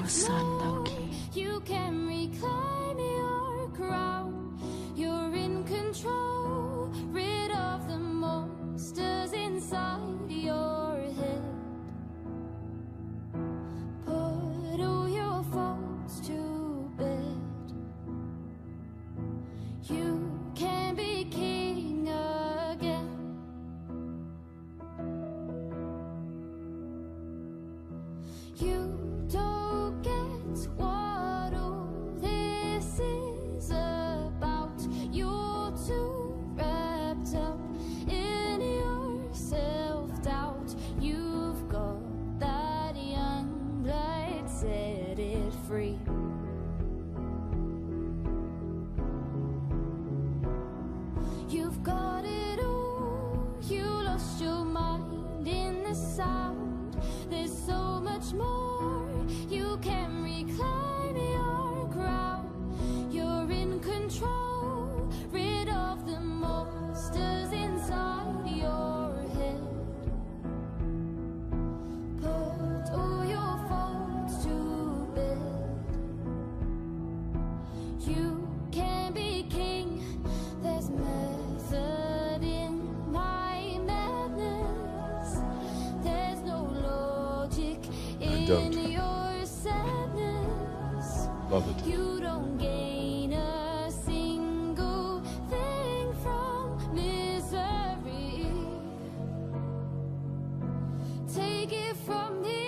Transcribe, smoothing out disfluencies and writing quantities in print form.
sun, Loki. You can reclaim your crown. You're in control. Rid of the monsters inside your head. Put all your faults to bed. You can be king again. You don't get what all this is about. You're too wrapped up in your self-doubt. You've got that young blood, set it free. You've got it all. You lost your mind in the sound. There's so much more. You can reclaim your crown. You're in control. Rid of the monsters inside your head. Put all your faults to bed. You can be king. There's method in my madness. There's no logic in don't. your sadness. Love it. You don't gain a single thing from misery. Take it from the